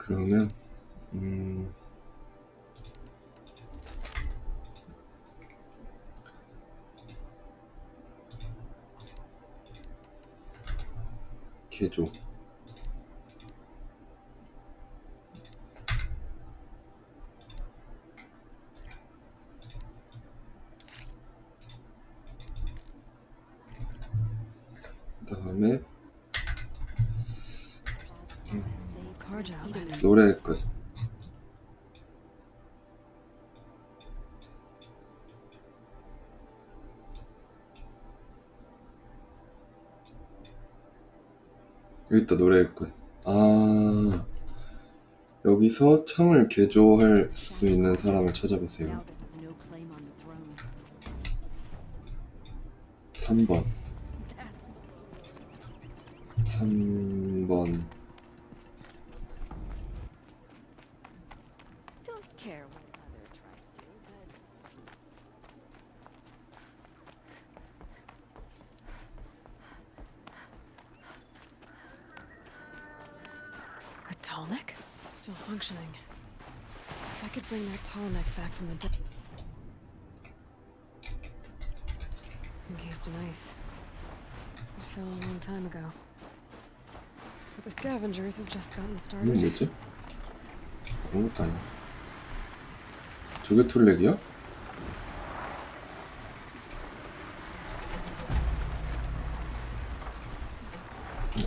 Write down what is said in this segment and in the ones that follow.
그러면 개조 그 다음에 노래 끝. 여기 있다. 노래 끝. 아, 여기서 창을 개조할 수 있는 사람을 찾아보세요. 3번 3번 Tallneck? Still functioning. If I could bring that tallneck back from the dead. Encased in ice. It fell a long time ago. But the scavengers have just gotten 이건 started. 뭐지? 아무것도 아니야. 저게 툴렉이야?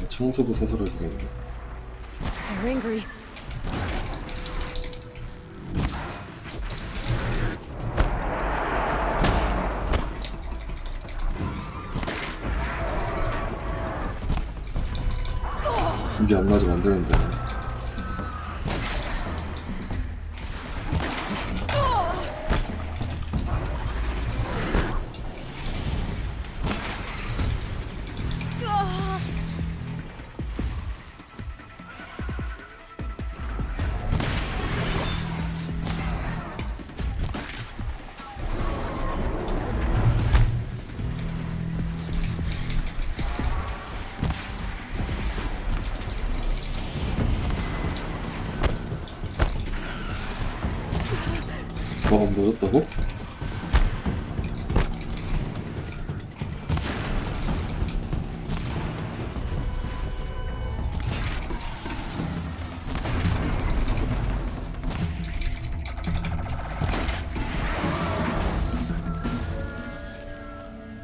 청소부 사설하기가 있네. They're angry. 이게 안 맞으면 안 되는데. 묻었다고?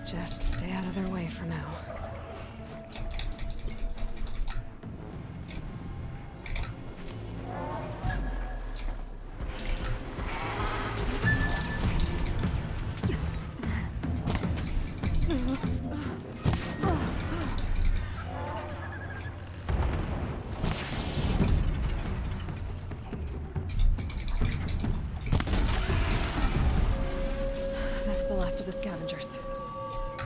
Just stay out of their way for now. That's the last of the scavengers.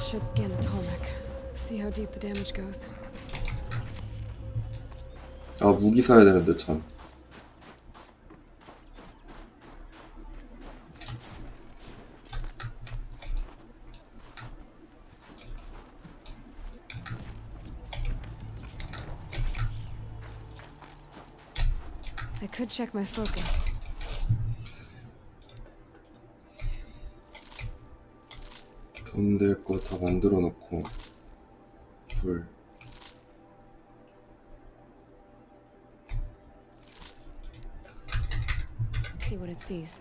Should scan the tallneck. See how deep the damage goes. 아, 무기 사야 되는데 참. I could check my focus. 돈 될 거 다 만들어 놓고 불. See what it sees.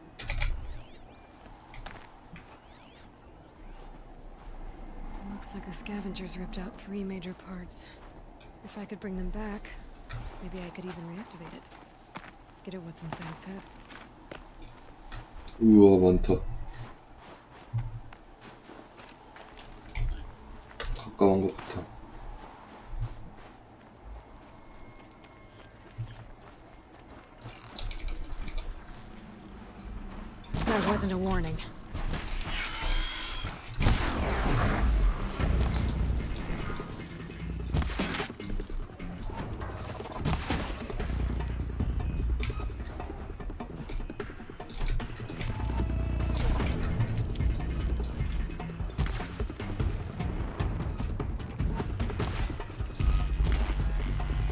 Looks like the scavengers ripped out 3 major parts. If I could bring them back, maybe I could even reactivate it. Get at what's inside its head. 우와, 많다. 가까운 것 같아. That wasn't a warning.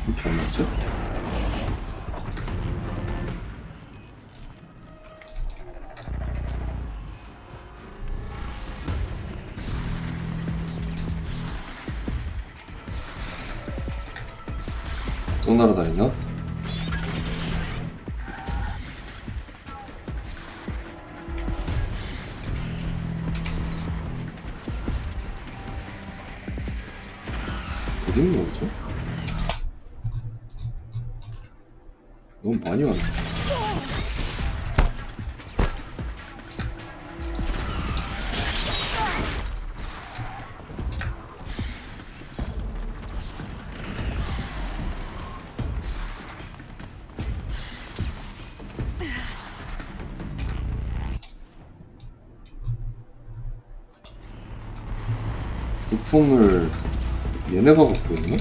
이렇게 안 맞죠? 계속 날아다니나? 어디 있는 거죠? 너무 많이 왔네. 부품을 얘네가 갖고 있나?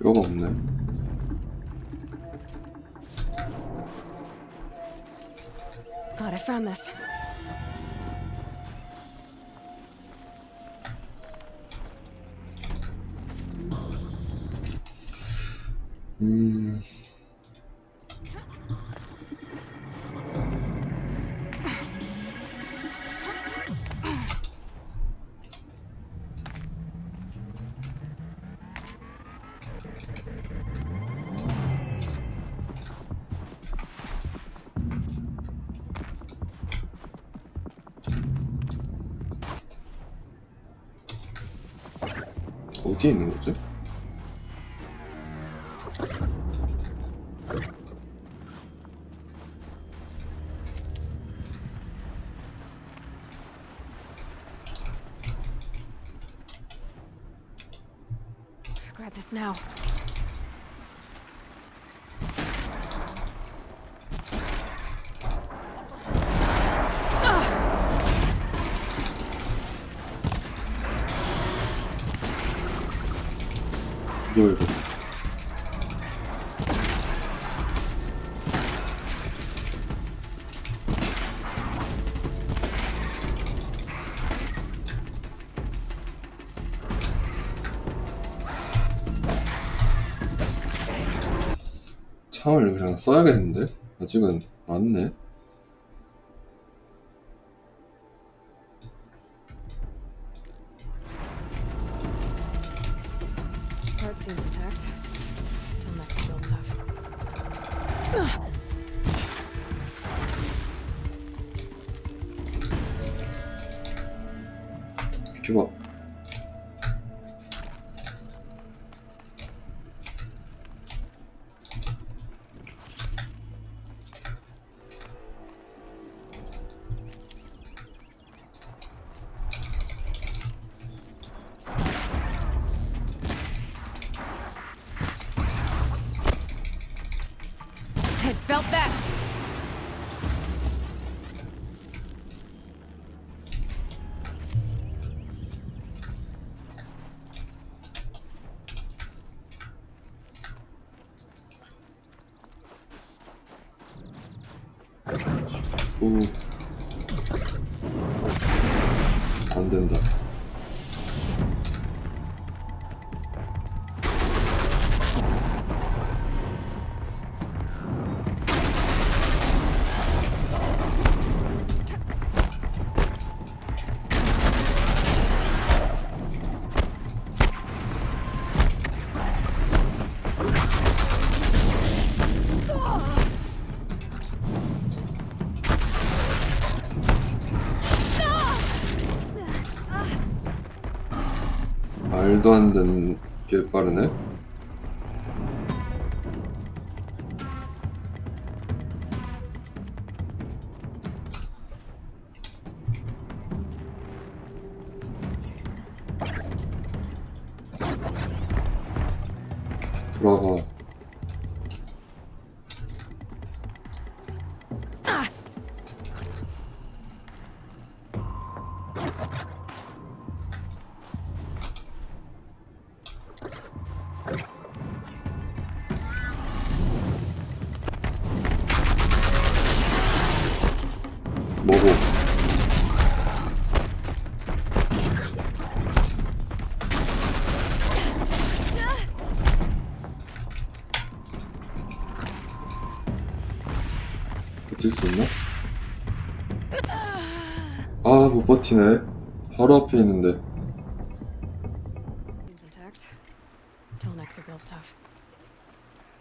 뼈가 없네. God, I found this. 어디에 있는 거지? Grab this now. 이거 이거. 창을 그냥 써야겠는데? 아직은 많네. Part seems intact. Tell Max to build tough. 비켜봐. It felt that. 오. 안 된다. 말도 안 되는 꽤 빠르네. 돌아가. 먹어. 버틸 수 있나? 아, 못 버티네. 바로 앞에 있는데. Seems intact. Tallnecks are built tough.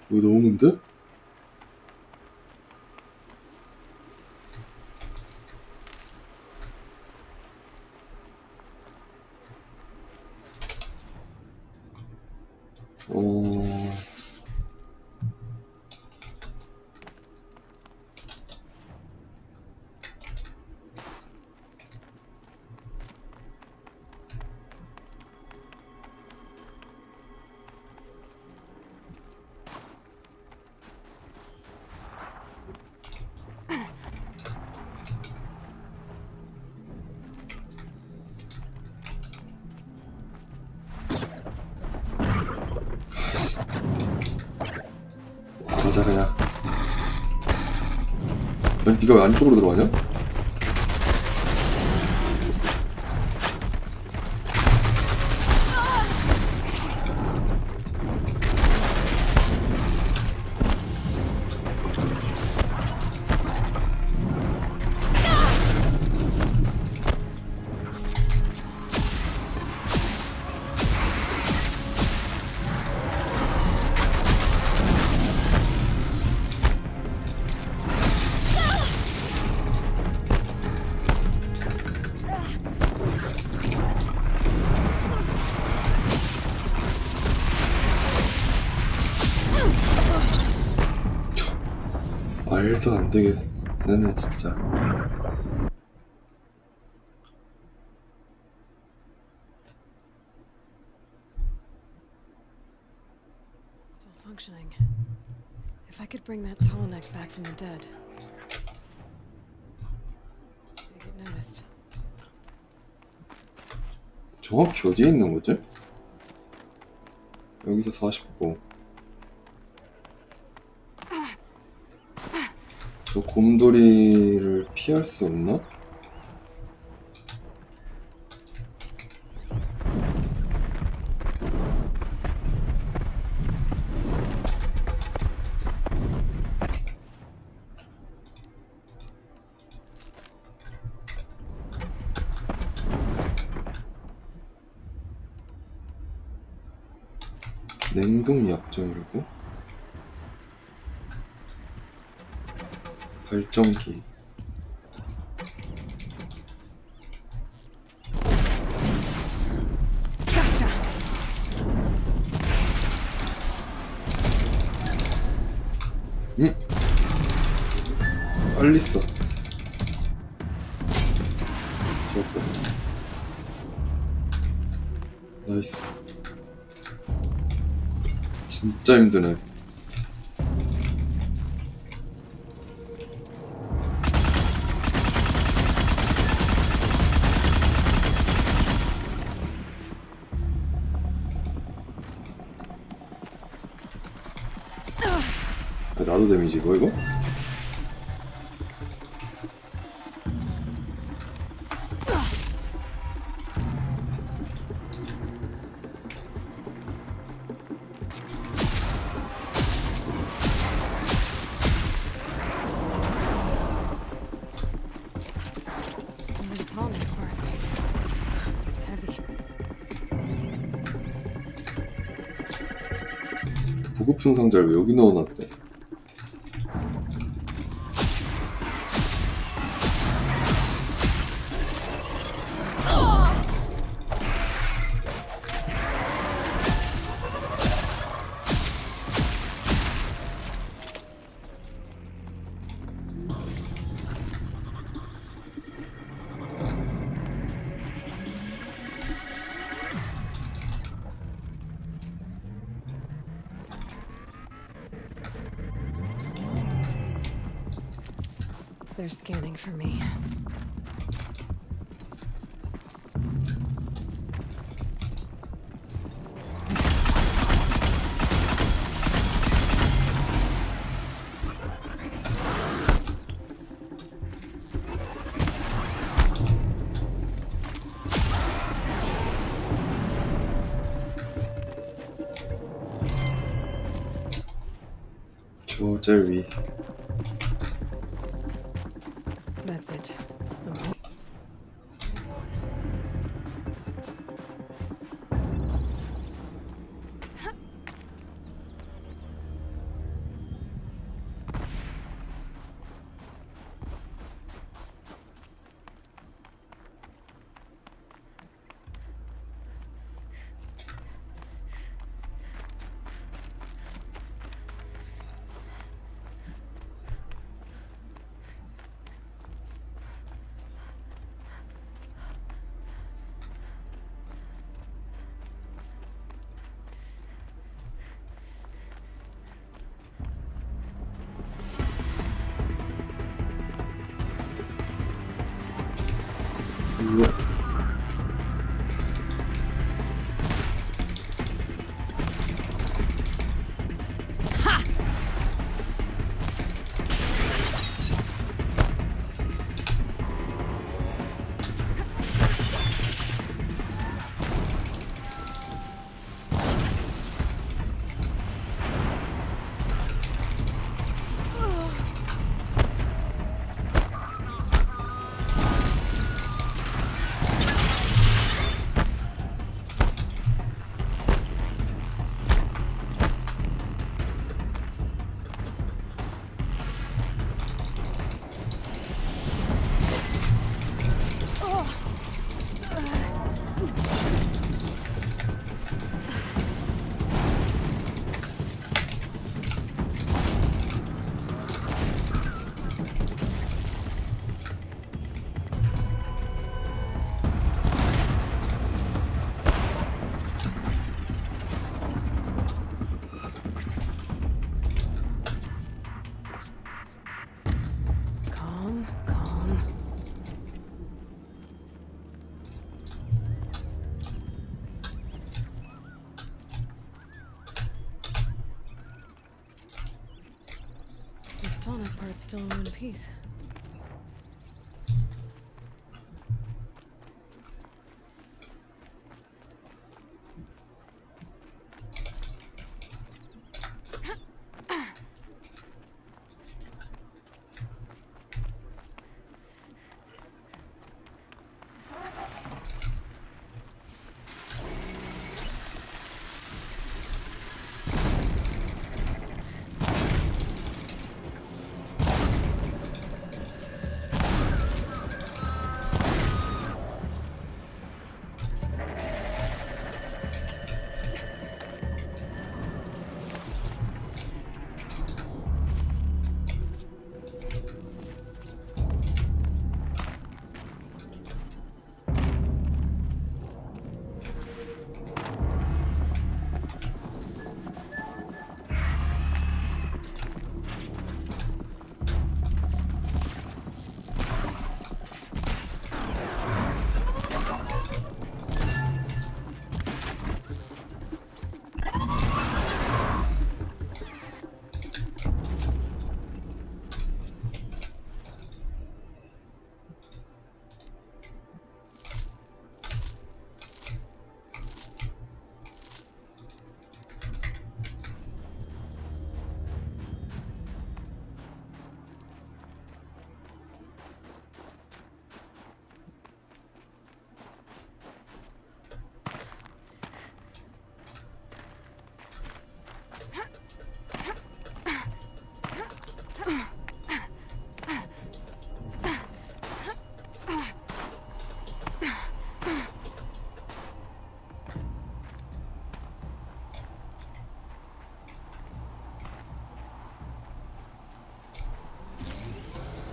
왜 나오는데? 가자 그냥. 아니 니가 왜 안쪽으로 들어가냐? 말도 안 되게 세네 진짜. Still functioning. If I could bring that tall neck back from the dead, they'd get noticed. 정확히 어디에 있는 거지? 여기서 40호. 저 곰돌이를 피할 수 없나? 냉동 약점이라고? 발전기. 응? 빨리 써. 좋았다. 나이스. 진짜 힘드네. 나도 데미지 이거? Only the tall neck's part. It's heavy. 보급품 상자를 왜 여기 넣어놨대? They're scanning for me. 저 제일 위. That's it. 우와. This tonic part's still in one piece.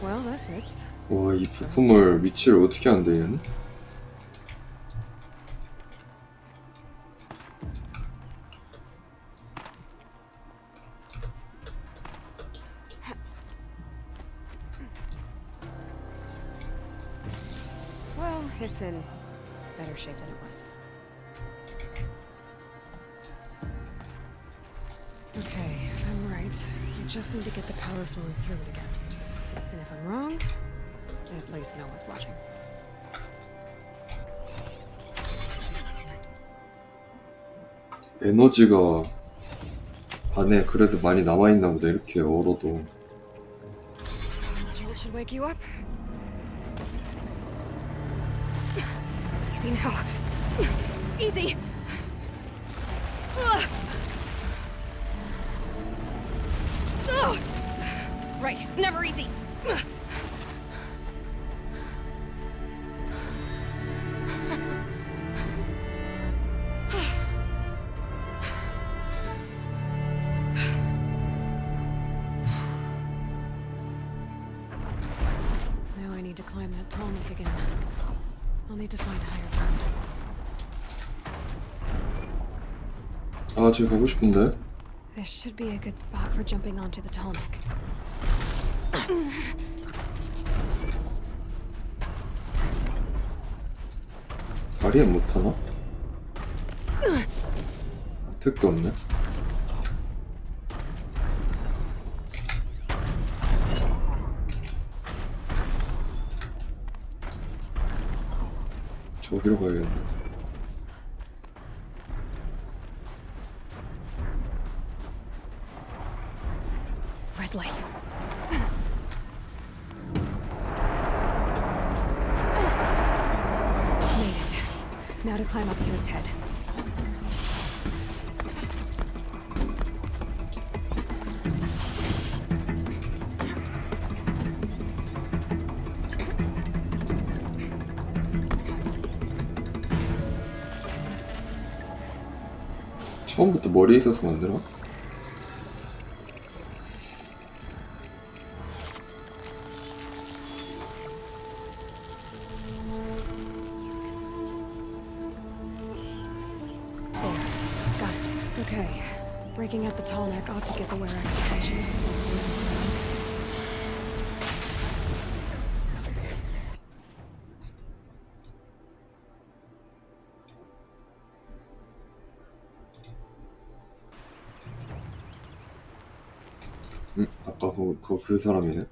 Well, that fits. 와, 이 부품을 위치를 어떻게 한대 얘는? It's in better shape than it was. Okay, I'm right. I just need to get the power flowing through it again. And if I'm wrong, at least no one's watching. 에너지가 안에 그래도 많이 남아있나 보다. 이렇게 얼어도. Jolt should wake you up. Easy now. Easy. Ugh. Ugh. Right, it's never easy. Now I need to climb that tall neck again. I'll need to find higher ground. 아, 저기 가고 싶은데. This should be a good spot for jumping onto the tall neck. 다리엔 못하나? 택도 없네. 저기로 가야겠네. Red light. Made it. Now to climb up to its head. 처음부터 머리에 있었으면 안 되나? There. Got it. Okay. Breaking out the tall neck ought to get the wear excitation. 아까 그 사람이네.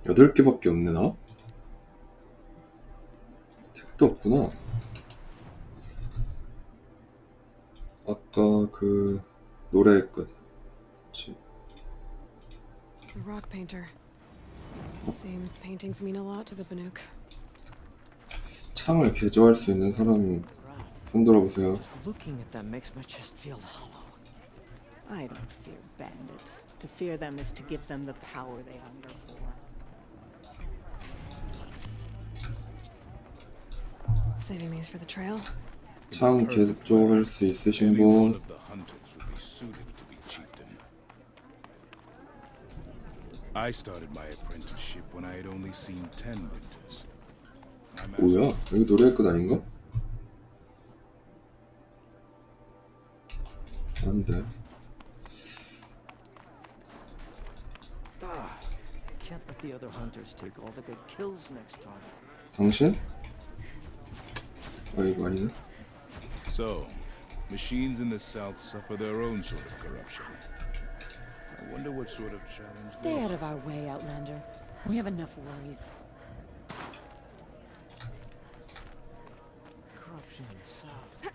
여덟 개밖에 없네 나? 택도 없구나. 아까 그 노래 끝. 그치. The rock painter. Seems paintings mean a lot to the Banuk. 창을 개조할 수 있는 사람이 손 들어보세요. Just looking at them makes my chest feel hollow. I don't fear bandits. To fear them is to give them the power they hunger for. Saving these for the trail. 창 개조할 수 있으신 Any one 분? of the hunters would be suited to be chieftain. I started my apprenticeship when I had only seen 10 winters. 뭐야? 여기 노래 끝 아닌가? 안 돼. Can't let the other hunters take all the good kills next time. 당신? 아, 이거 아니네. So, machines in the south suffer their own sort of corruption. I wonder what sort of challenge Stay out of our way, Outlander. We have enough worries. Corruption in the south.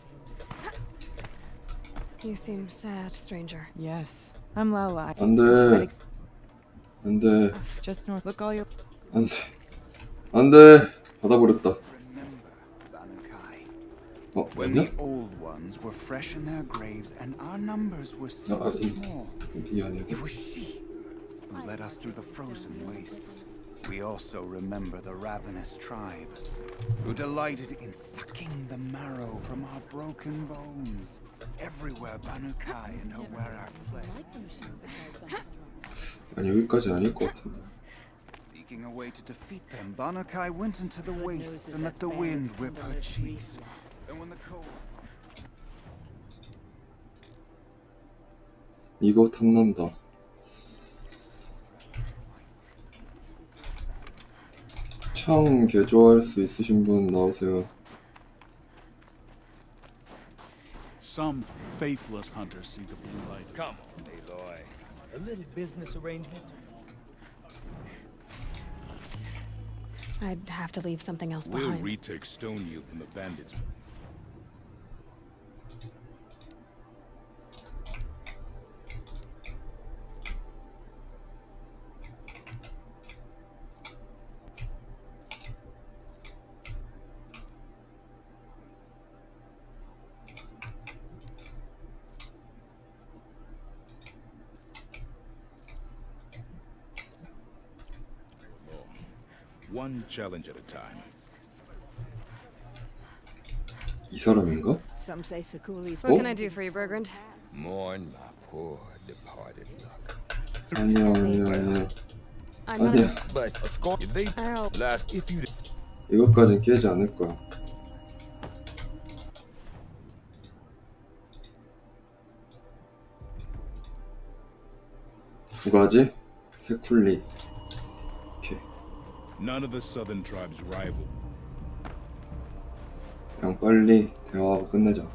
You seem sad, stranger. Yes. I'm low. 안 돼. 안 돼. Just north. Look all your. 안 돼. 안 돼. 받아버렸다. Remember, Banukai, 뭐냐? when the old ones were fresh in their graves and our numbers were so small, 미안해. it was she who led us through the frozen wastes. We also remember the ravenous tribe, who delighted in sucking the marrow from our broken bones. Everywhere Banukai and her wear our fled. 아니, 여기까지 아닐 것 같은데. Seeking a way to defeat them, Banukai went into the wastes and let the wind whip her cheeks. And when the cold... 이거 탐난다. 석탄 개조할 수 있으신 분 나오세요. Some faithless hunters see the blue light. Come on, Aloy. A little business arrangement? I'd have to leave something else We'll behind. retake Stone Yield from the bandits. One challenge at a time. 이 사람인가? Some say Sakuli's What can I do for you, Bergrand? Mourn my poor departed luck. 아니야. I'm not. 아니야. But a scorn they Ow. last if you 이것까진 깨지 않을 거야. 두 가지? 세쿨리. 오케이. None of the southern tribes rival. 그냥 빨리 대화하고 끝내자.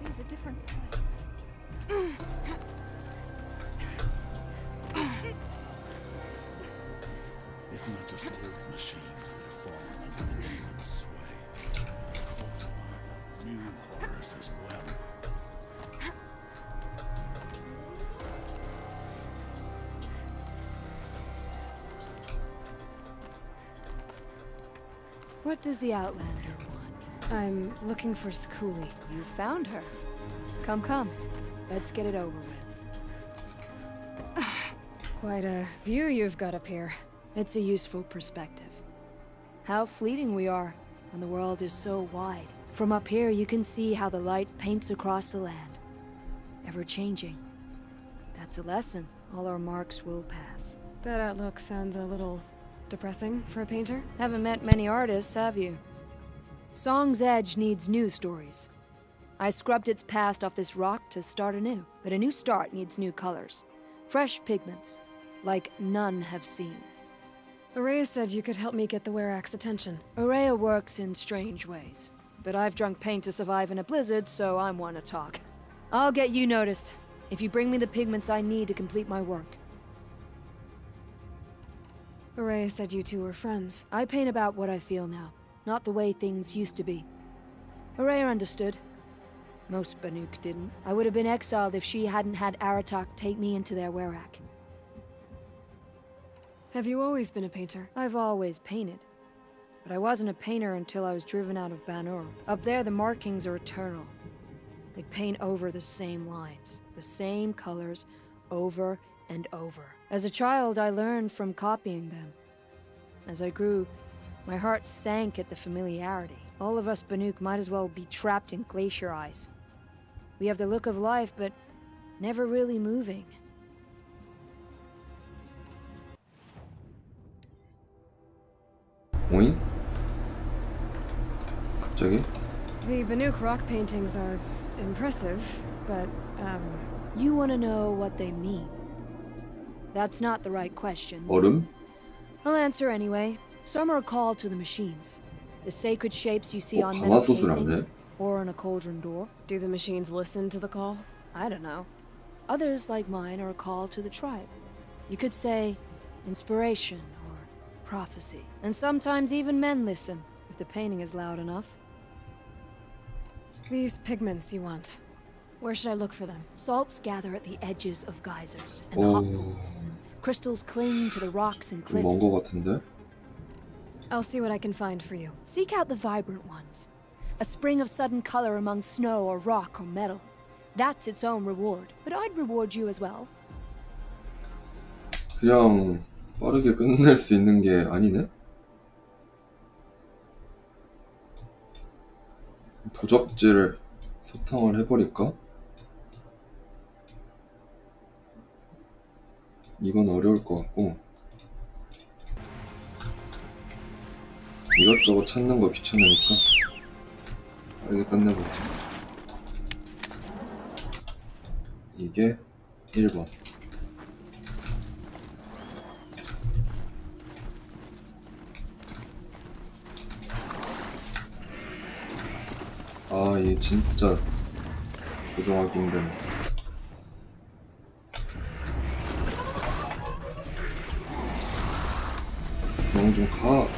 These are different. It's not just old machines that have fallen under the demon's sway. New horrors as well. What does the Outlander want? I'm looking for Skuli. You found her. Come, come. Let's get it over with. Quite a view you've got up here. It's a useful perspective. How fleeting we are when the world is so wide. From up here, you can see how the light paints across the land. Ever changing. That's a lesson. All our marks will pass. That outlook sounds a little depressing for a painter. Haven't met many artists, have you? Song's Edge needs new stories. I scrubbed its past off this rock to start anew, but a new start needs new colors. Fresh pigments, like none have seen. Araya said you could help me get the Werax's attention. Araya works in strange ways, but I've drunk paint to survive in a blizzard, so I'm one to talk. I'll get you noticed, if you bring me the pigments I need to complete my work. Araya said you two were friends. I paint about what I feel now, not the way things used to be. Araya understood. Most Banuk didn't. I would have been exiled if she hadn't had Aratak take me into their Werak. Have you always been a painter? I've always painted. But I wasn't a painter until I was driven out of Banur. Up there, the markings are eternal. They paint over the same lines, the same colors, over and over. As a child, I learned from copying them. As I grew, my heart sank at the familiarity. All of us Banuk might as well be trapped in glacier ice. We have the look of life, but never really moving. 오잉? 갑자기? The Banuk rock paintings are impressive, but, you want to know what they mean. That's not the right question. 얼음? I'll answer anyway. Some are called to the machines. The sacred shapes you see on metal 가마솥을 안 casings, 해? or on a cauldron door. Do the machines listen to the call? I don't know. Others, like mine, are a call to the tribe. You could say inspiration or prophecy. And sometimes even men listen, if the painting is loud enough. These pigments you want. Where should I look for them? Salts gather at the edges of geysers and hot pools. Crystals cling to the rocks and 좀 먼 cliffs. 거 같은데? I'll see what I can find for you. Seek out the vibrant ones. A spring of sudden color among snow or rock or metal. That's its own reward. But I'd reward you as well. 그냥 빠르게 끝낼 수 있는 게 아니네? 도적질을 소탕을 해버릴까? 이건 어려울 것 같고 이것저것 찾는 거 귀찮으니까 빠르게 끝내보자. 이게 1번. 아, 이게 진짜 조종하기 힘드네. 너 좀 가.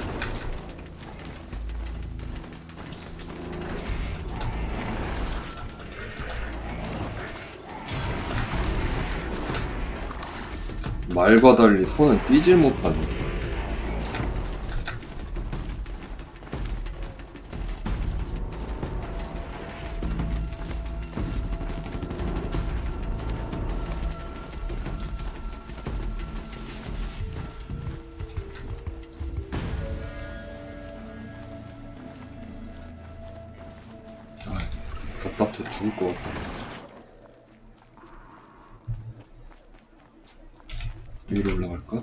말과 달리 손은 뛰질 못하네. 답답해 죽을 것 같다. 위로 올라갈까?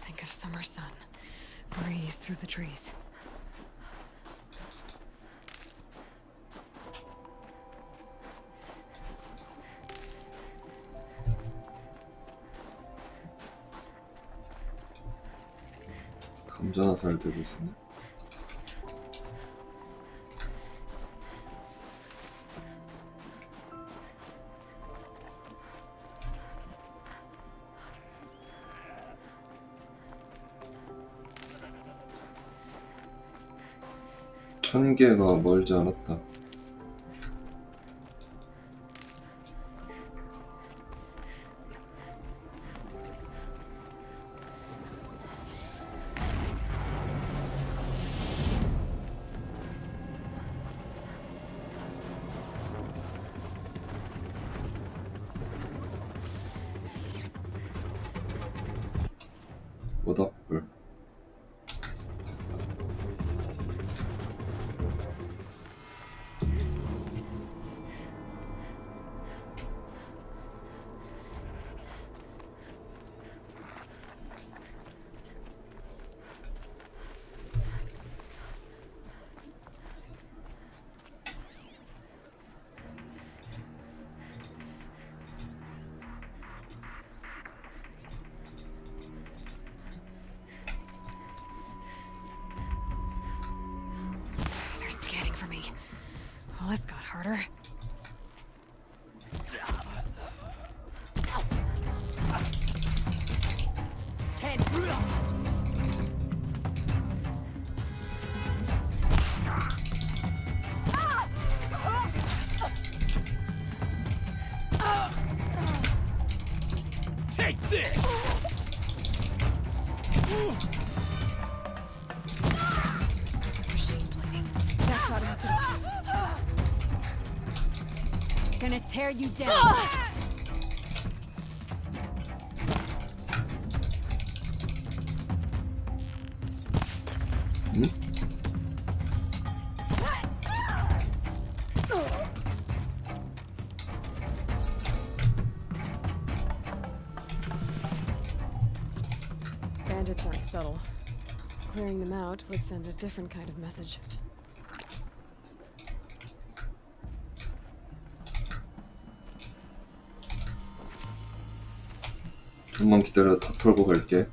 Think of summer sun. Breeze through the trees. 감자나 잘 들고 있었네. 천 개가 멀지 않았다. 모닥불. They're scanning for me. Well, this got harder. Take this! Machine bleeding. That shot him to the... Gonna tear you down. 응? Bandits aren't subtle. Clearing them out would send a different kind of message. 좀만 기다려. 다 털고 갈게.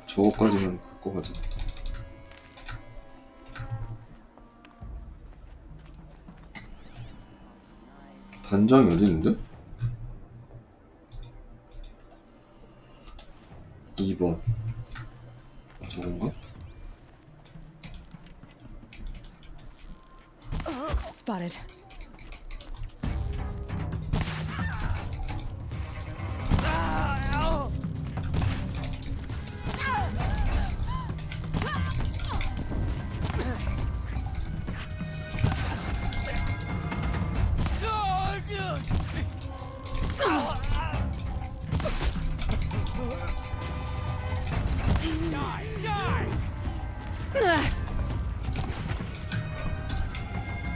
저거까지는 갖고 가자. 단장이 어디 있는데? 2번. 저건가? Spotted.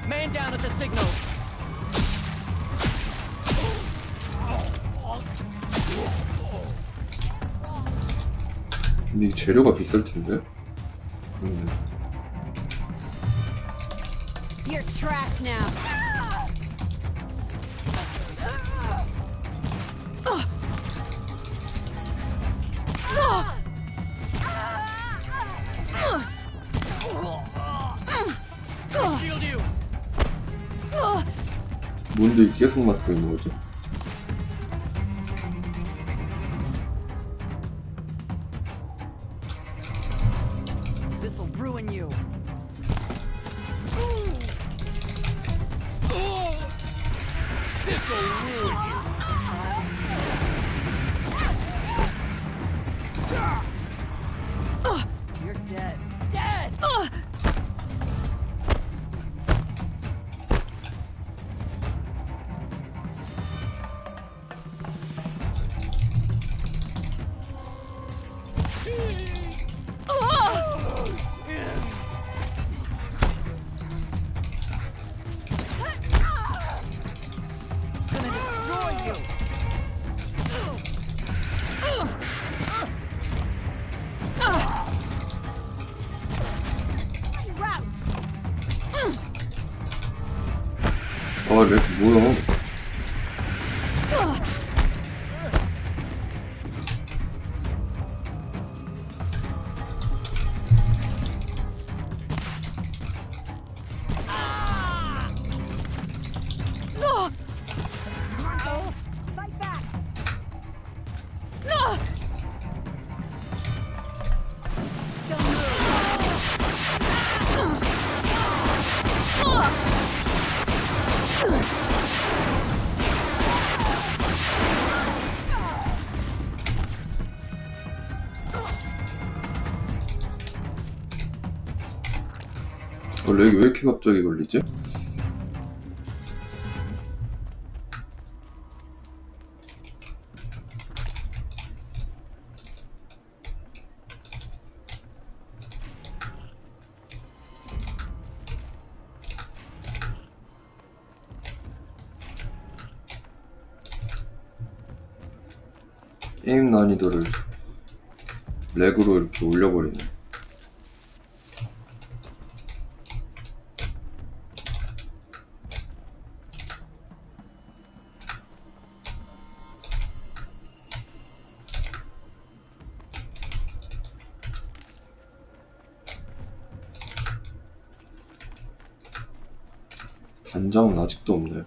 Man down at the signal. 근데 이 재료가 비쌀 텐데? You're trash now. Shield you. 뭔데 계속 맞고 있는 거지? This'll ruin you. This'll ruin you. You're dead. Dead. Gonna destroy you. 아, 렉 뭐야? Fight back. 렉이 왜 이렇게 갑자기 걸리지? 게임 난이도를 렉으로 이렇게 올려버리네. 단장은 아직도 없네.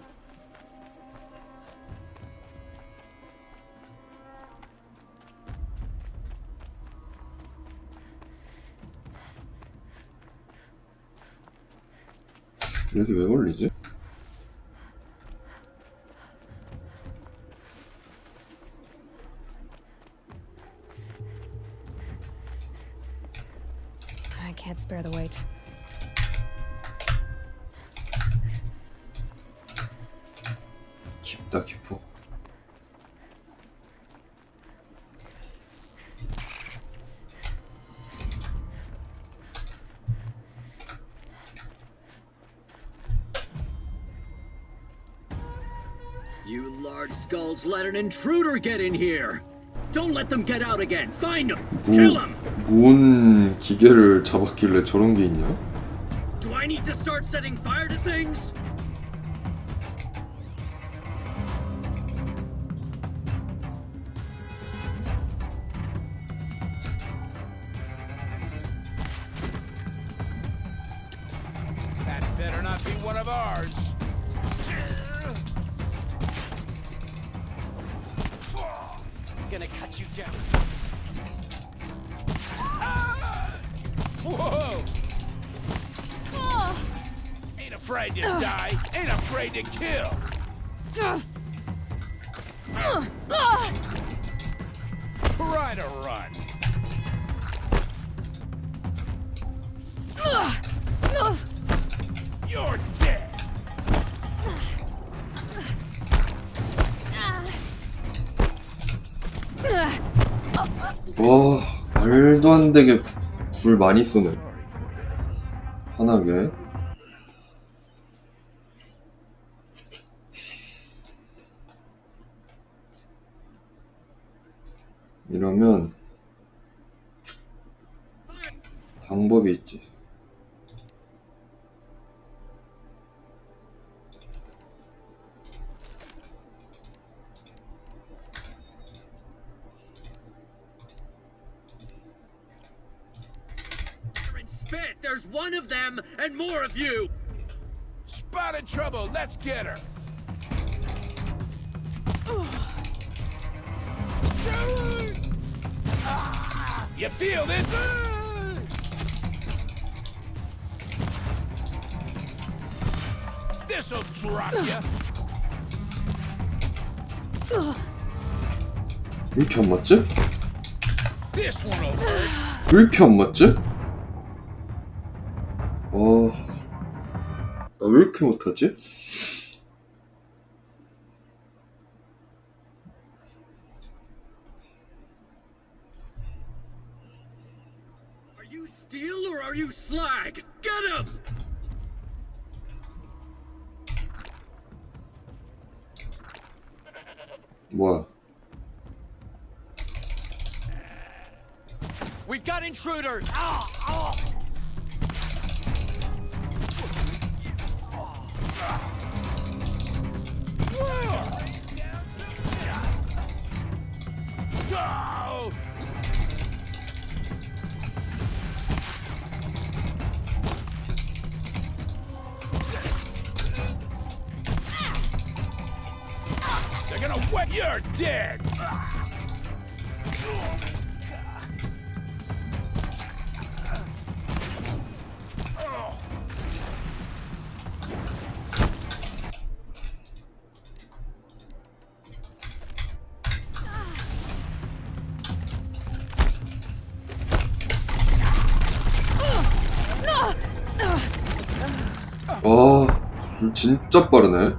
여기 왜 걸리지? I can't spare the weight. 깊다 깊어. You large skulls let an intruder get in here. Don't let them get out again. Find them. Kill them. 뭔 기계를 잡았길래 저런 게 있냐? Do I need to start setting fire to things? That better not be one of ours. gonna cut you down. Whoa! Ain't afraid to die, ain't afraid to kill. Try to run. You're dead. 와, 말도 안 되게 불 많이 쏘네. 환하게. 이러면 방법이 있지. Spit, there's one of them and more of you. Spotted trouble, let's get her. You feel this? This'll drop you. 왜 이렇게 안 맞지? This one will hurt. 왜 이렇게 안 맞지? 나 왜 이렇게 못하지? Are you steel or are you slag? Get him! 뭐야? We've got intruders. Go! They're gonna wet. You're dead. 와, 불 진짜 빠르네.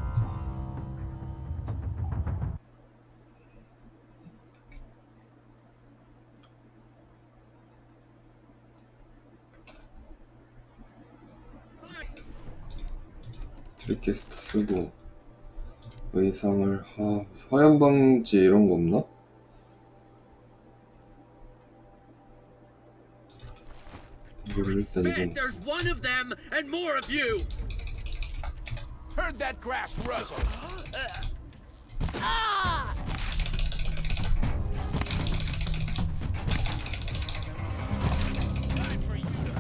트리캐스트 쓰고 의상을 화염 방지 이런 거 없나? 이거를 일단 Spit, 이건 there's one of them and more of you. Heard that grass rustle. Time for you to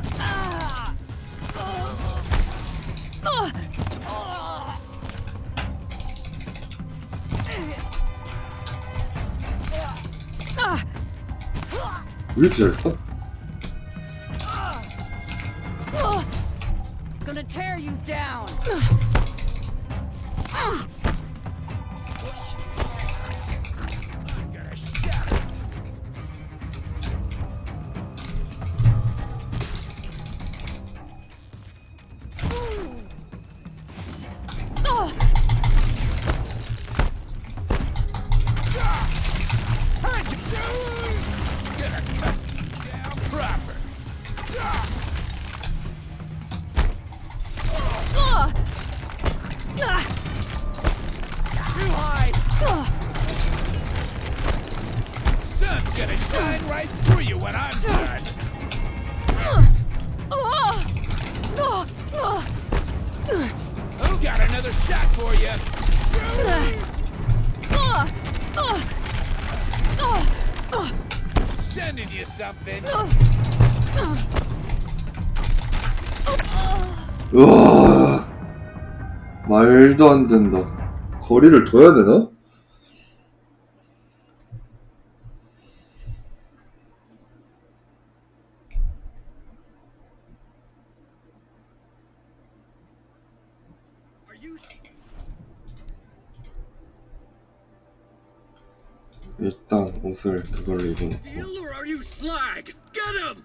왜 이렇게 잘했어? Gonna tear you down. get a shot. How'd you do? Gonna cut you down proper. Too high. Sun's gonna shine right through you when I'm done. I've got another shot for you. Sending you something. 으아, 말도 안 된다. 거리를 둬야 되나? 일단 옷을 이걸로 입어놓고. Deal or are you slag? Get him!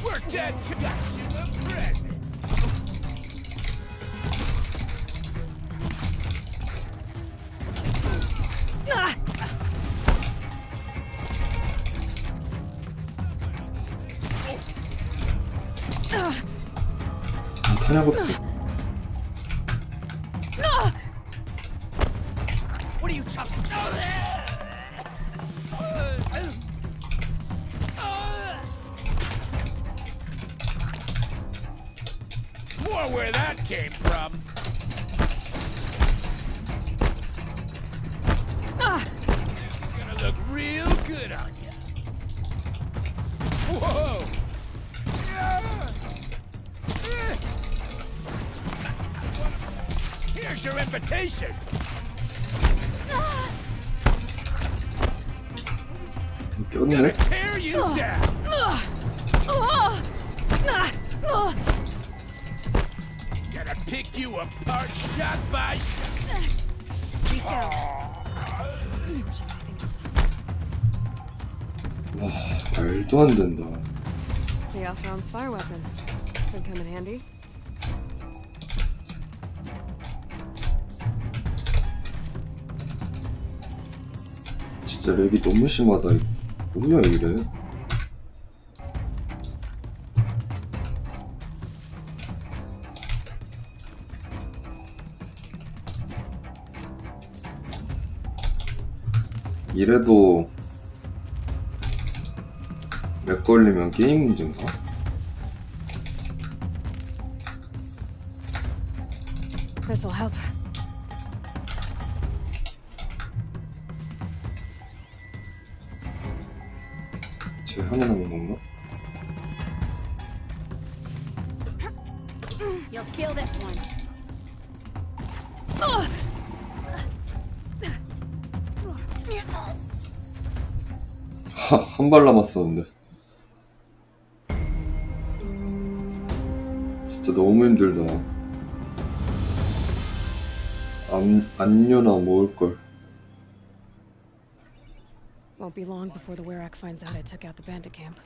We're dead to got you a present. 탄약 없어. What are you talking More where that came from. This is gonna look real good on you. Whoa! Here's your invitation. 꼈네? Gonna tear you down. Gonna pick you apart shot by 와, 말도 안 된다. Chaos Realm's fire weapon. Could come in handy. 진짜 렉이 너무 심하다. 뭐야 이래? 이래도 렉 걸리면 게임 문제인가? This'll help. 쟤 하나 남은 건가? You'll kill this one. 한 발 남았었는데. 진짜 너무 힘들다. 안료나 모을걸. Won't be long before the Werak finds out I took out the bandit camp.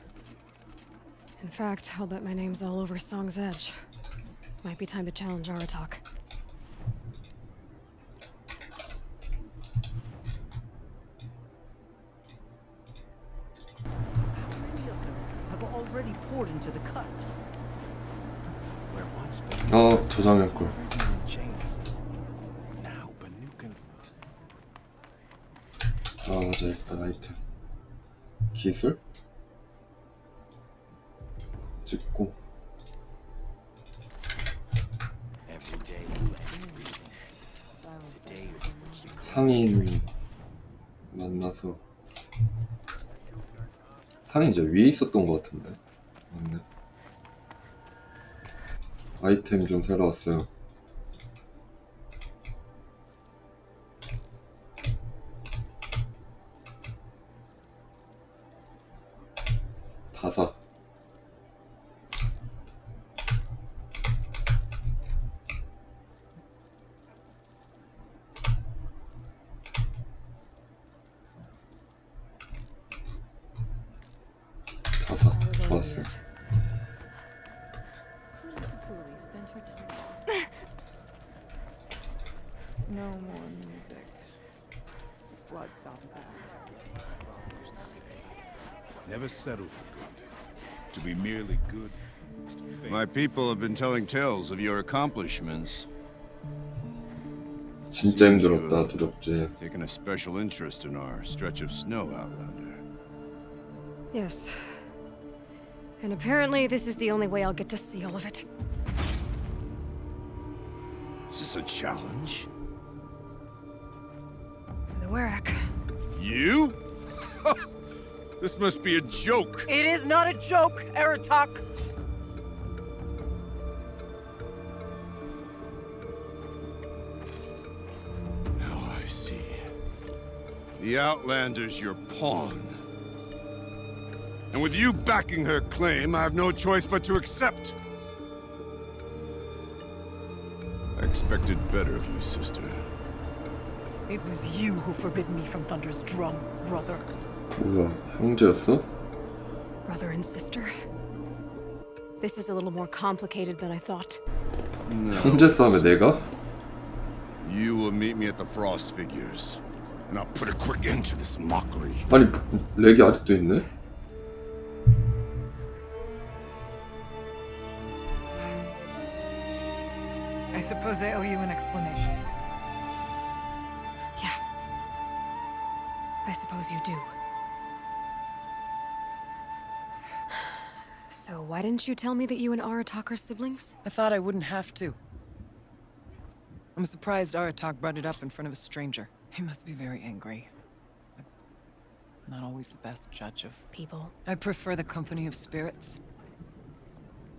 In fact, I'll bet my name's all over Song's Edge. Might be time to challenge Aratak. I've already poured into the cut. where once 아, 저장할걸. chains. Now Banukin. 아, 맞아. 일단 아이템. 기술? 찍고. Every day you today 상인 만나서. 상인 이제 위에 있었던 것 같은데. 맞네. 아이템 좀 새로 왔어요. 다 사. 다 사. 좋았어. No more music. Blood's out of that. never settle for good. To be merely good. My people have been telling tales of your accomplishments. 진짜 힘들었다, 도적지. Taken a special interest in our stretch of snow, Outlander. Yes. And apparently this is the only way I'll get to see all of it. Is this a challenge? The Werak. You? This must be a joke. It is not a joke, Aratak! Now I see. The Outlander's your pawn. And with you backing her claim, I have no choice but to accept. I expected better of you, sister. It was you who forbid me from Thunder's drum, brother. 뭐야, 형제였어? Brother and sister? This is a little more complicated than I thought. 형제 싸움에 내가? You will meet me at the Frost Figures, and I'll put a quick end to this mockery. 아니, 렉이 아직도 있네? I suppose I owe you an explanation. Yeah. I suppose you do. So why didn't you tell me that you and Aratak are siblings? I thought I wouldn't have to. I'm surprised Aratak brought it up in front of a stranger. He must be very angry. I'm not always the best judge of People. I prefer the company of spirits.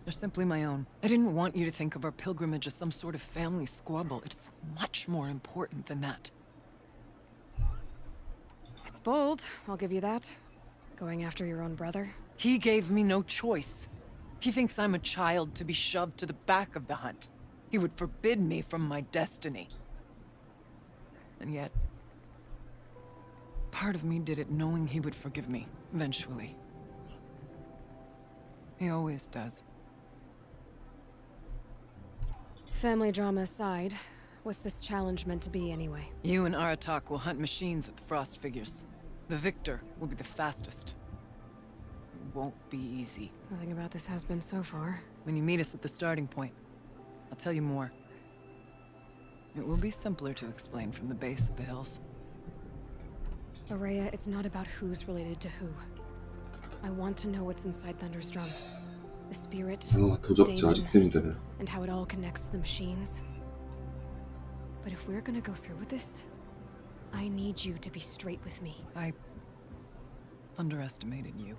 They're simply my own. I didn't want you to think of our pilgrimage as some sort of family squabble. It's much more important than that. It's bold, I'll give you that. Going after your own brother. He gave me no choice. He thinks I'm a child to be shoved to the back of the hunt. He would forbid me from my destiny. And yet, part of me did it knowing he would forgive me, eventually. He always does. Family drama aside, what's this challenge meant to be anyway? You and Aratak will hunt machines at the Frost Figures. The victor will be the fastest. It won't be easy. Nothing about this has been so far. When you meet us at the starting point, I'll tell you more. It will be simpler to explain from the base of the hills. Araya, it's not about who's related to who. I want to know what's inside Thunder's drum. The spirit, 도적지 Damon, 아직도 힘드네. and how it all connects to the machines. But if we're gonna go through with this, I need you to be straight with me. I underestimated you.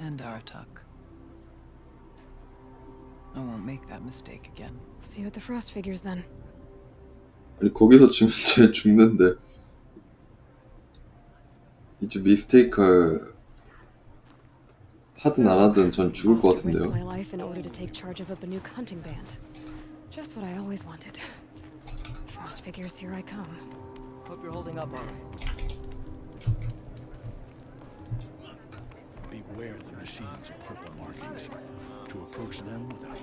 And Aratak. I won't make that mistake again. See you at the Frost Figures then. 아니, 거기서 지면 쟤 죽는데. 이제 미스테이크 하든 안 하든 전 죽을 것 Off to risk 같은데요. my life in order to take charge of a Banuk hunting band. Just what I always wanted. Frost Figures, here I come. Hope you're holding up all right. Beware the machines with purple markings. To approach them without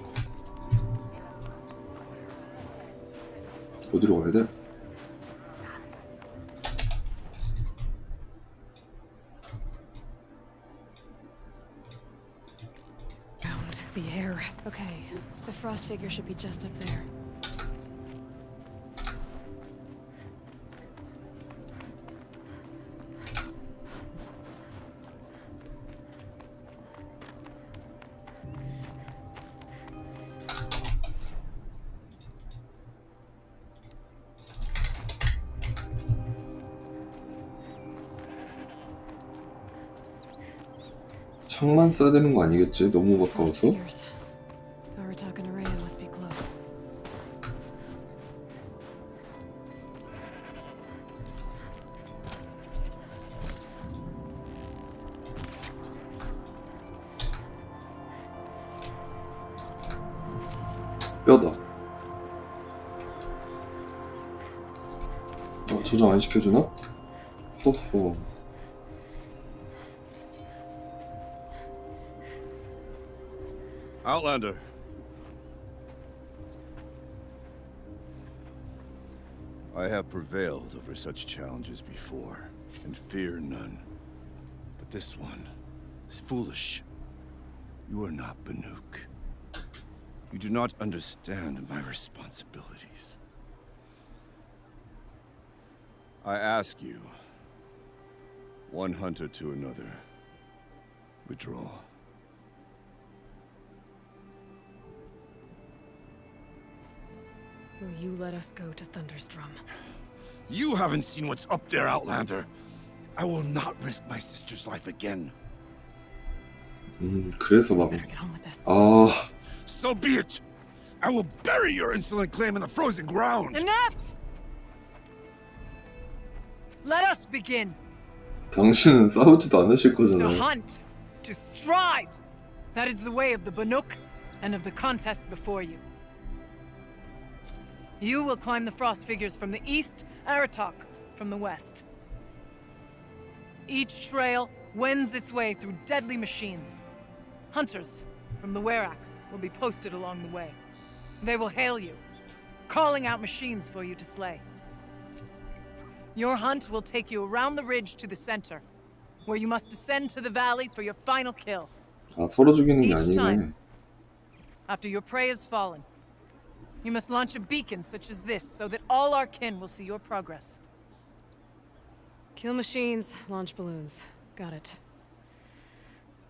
어디로 가야 돼? Found the air. Okay, the Frost Figure should be just up there. 창만 써야 되는 거 아니겠지? 너무 Frost 가까워서? Figures. Aratak and Araya must be close. 뼈다. 저장 안 시켜주나? 호호. Outlander. I have prevailed over such challenges before, and fear none. But this one is foolish. You are not Banuk. You do not understand my responsibilities. I ask you, one hunter to another, withdraw. Will you let us go to Thunder's drum? You haven't seen what's up there, Outlander. I will not risk my sister's life again. 그래서 막 Better get on with this. 아, So be it. I will bury your insolent claim in the frozen ground. Enough! Let us begin. 당신은 싸우지도 않으실 To 거잖아요. hunt, to strive. That is the way of the Banuk and of the contest before you. You will climb the frost figures from the east, Aratok from the west. Each trail wends its way through deadly machines. Hunters from the Werak will be posted along the way. They will hail you, calling out machines for you to slay. Your hunt will take you around the ridge to the center, where you must descend to the valley for your final kill. 아, 서로 죽이는 게 Each 아니네. time, after your prey has fallen, you must launch a beacon such as this so that all our kin will see your progress. Kill machines, launch balloons. Got it.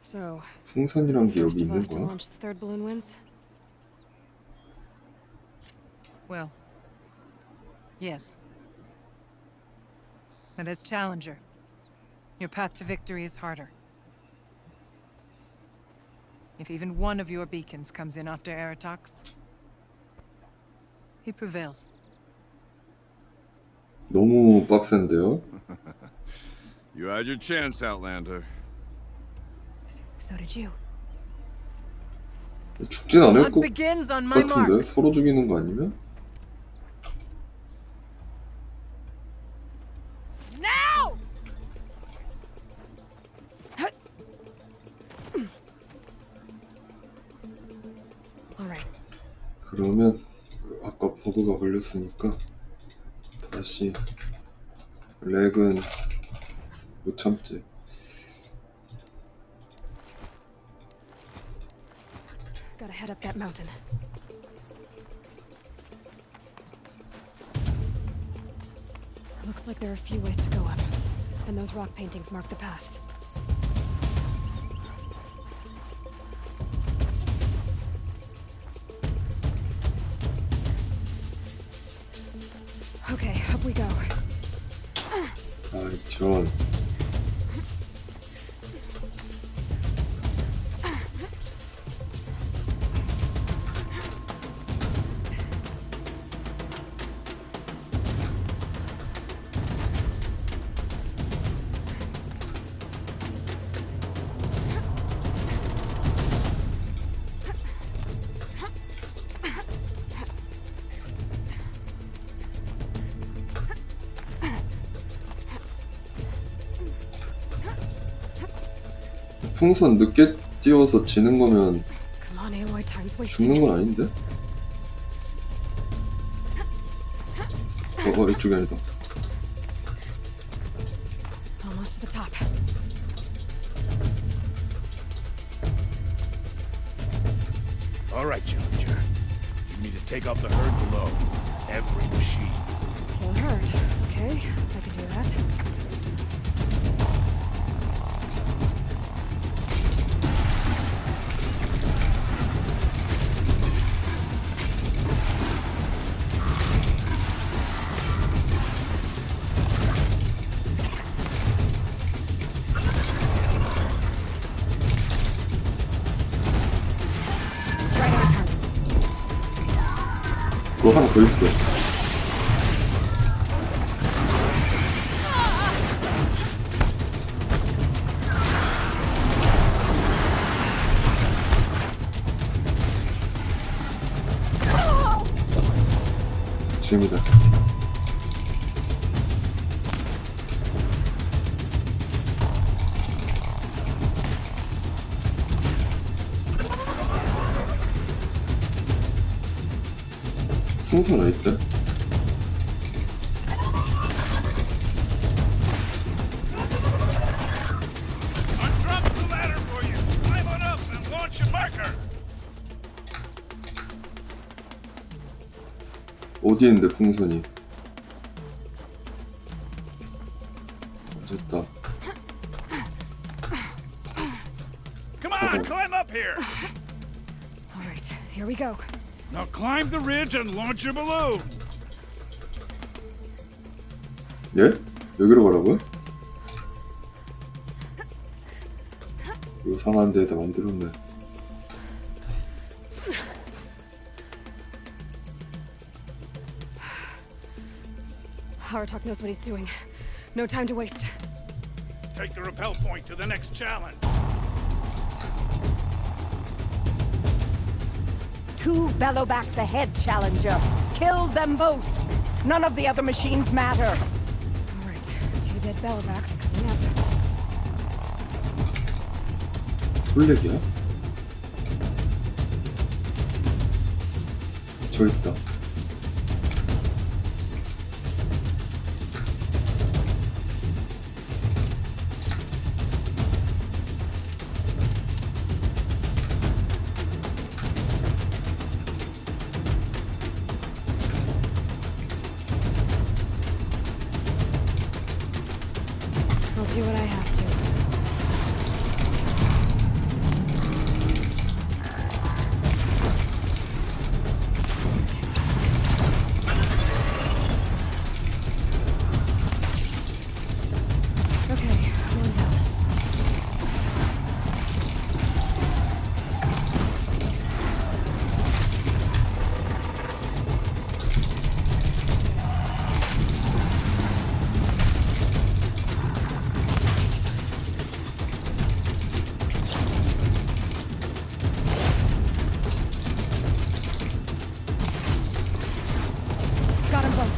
So, 풍선이란 게 first 여기 of 있는 us to 거야? launch the third balloon wins? Well, yes. But as challenger, your path to victory is harder. If even one of your beacons comes in after Eratox, he prevails. 너무 빡센데요? You had your chance, Outlander. So did you. 죽진 않을 Hunt 것 begins on my 같은데? mark. 서로 죽이는 거 아니면? Now! Alright. 그러면 아까 버그가 걸렸으니까 다시 렉은 못 참지. Gotta head up that mountain. Looks like there are a few ways to go up, and those rock paintings mark the path. Okay, up we go. 아이 전 풍선 늦게 띄워서 지는 거면 Come on, Aloy, time's wasting. 죽는 건 아닌데? 이쪽이 아니다. Almost to the top. All right, Challenger. You need to take out the herd below. Every machine. Kill a herd. Okay, I can do that. Right on target. 그거 하나 더 있어. 지금이다. 풍선 어딨대? Drop the ladder for you. Climb on up and launch your marker. 어디 있는데 풍선이? 됐다. Come on, climb up here. Alright, here we go. Now climb the ridge and launch your balloon. 예? 여기로 가라고요? 요상한 데에다 만들었네. Haratok knows what he's doing. No time to waste. Take the rappel point to the next challenge. 2 bellowbacks ahead, Challenger. Kill them both. None of the other machines matter. All right, 2 dead bellowbacks coming up. 블랙이야? 저 있다. I'll do what I have to. Okay, one down. Got them both.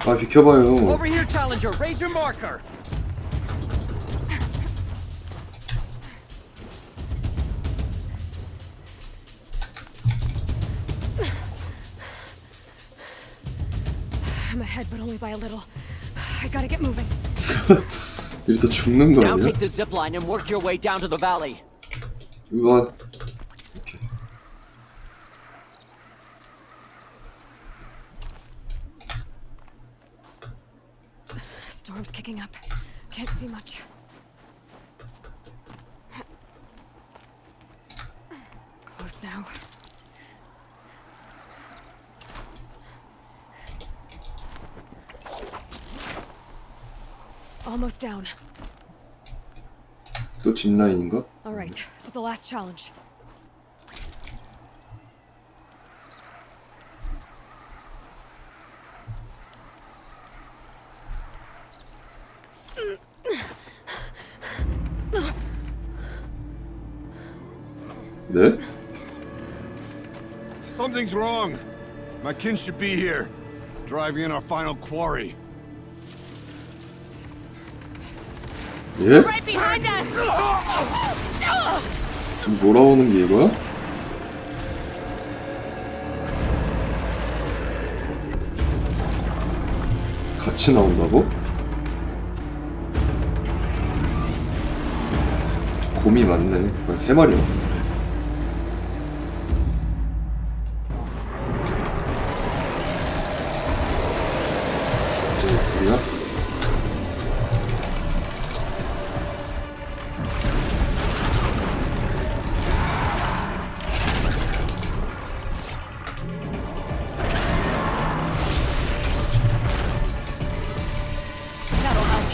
아, 비켜봐요. Over here, Challenger. Raise your marker. I'm ahead, but only by a little. I gotta get moving. 이러다 죽는 거 Now 아니야? take the zip line and work your way down to the valley. 이거 Storm's kicking up. Can't see much. Close now. Almost down. 또 짚라인인가? All right, to the last challenge. 네? Something's wrong. My kin should be here, driving in our final quarry. 예? Right behind us! 지금 몰아오는 게 이거야? 같이 나온다고? 곰이 많네. 거의 3마리야. 불이야? That'll help.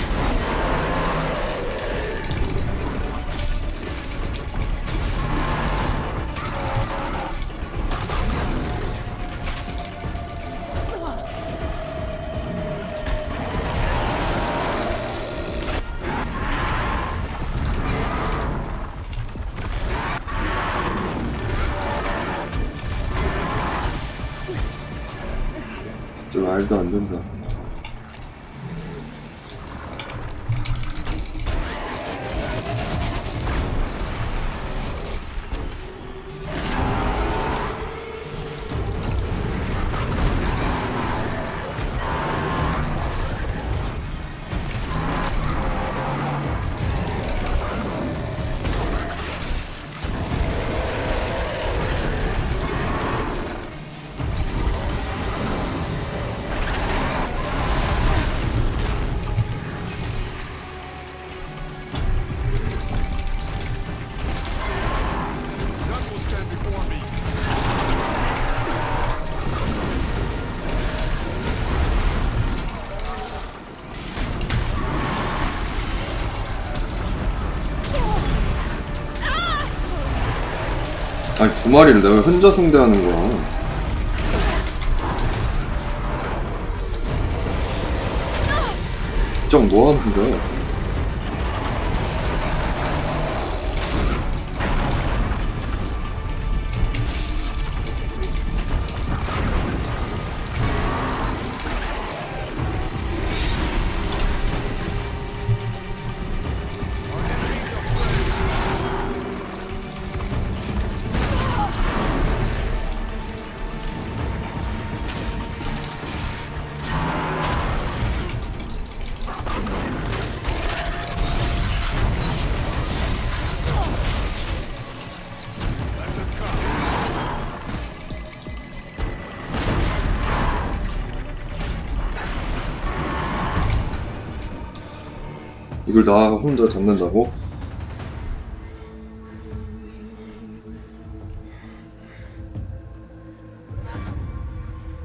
진짜 말도 안 된다. 아니 두 마리를 내가 왜 혼자 상대하는 거야? 정 뭐 하는 거야? 이걸 나 혼자 잡는다고?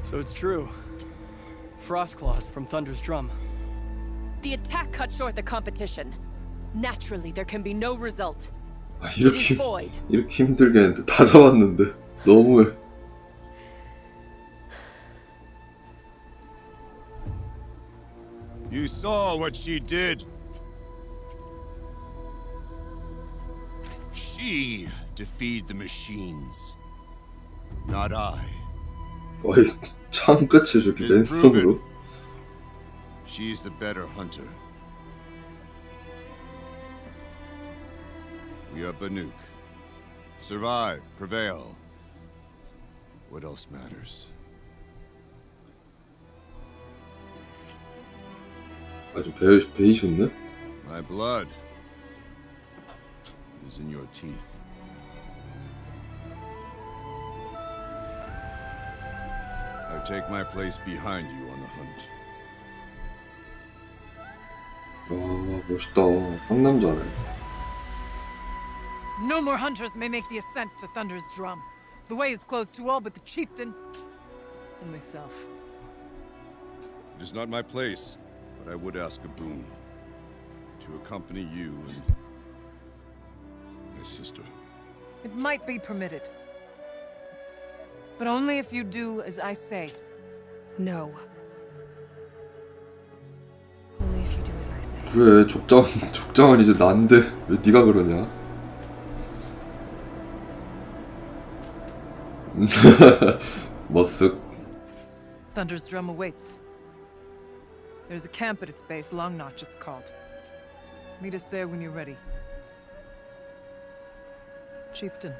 So it's true. Frost claws from Thunder's drum. The attack cut short the competition. Naturally, there can be no result. 아, It is void. 이렇게 힘들게 했는데 다 잡았는데 너무해. You saw what she did. She defeated the machines, not I. 어이 창 끝을 저렇게 맨손으로. She's the better hunter. We are Banuk. Survive, prevail. What else matters? 아주 베이셨네? My blood is in your teeth. I take my place behind you on the hunt. 아 멋있다. 상남자네. No more hunters may make the ascent to Thunder's drum. The way is closed to all but the chieftain and myself. It is not my place, but I would ask a boon. To accompany you and my sister. It might be permitted. But only if you do as I say. No. Only if you do as I say. 그래 족장은 이제 난데 왜 네가 그러냐? 머쓱. Thunder's drum awaits. There's a camp at its base, Long Notch it's called. Meet us there when you're ready. Chieftain.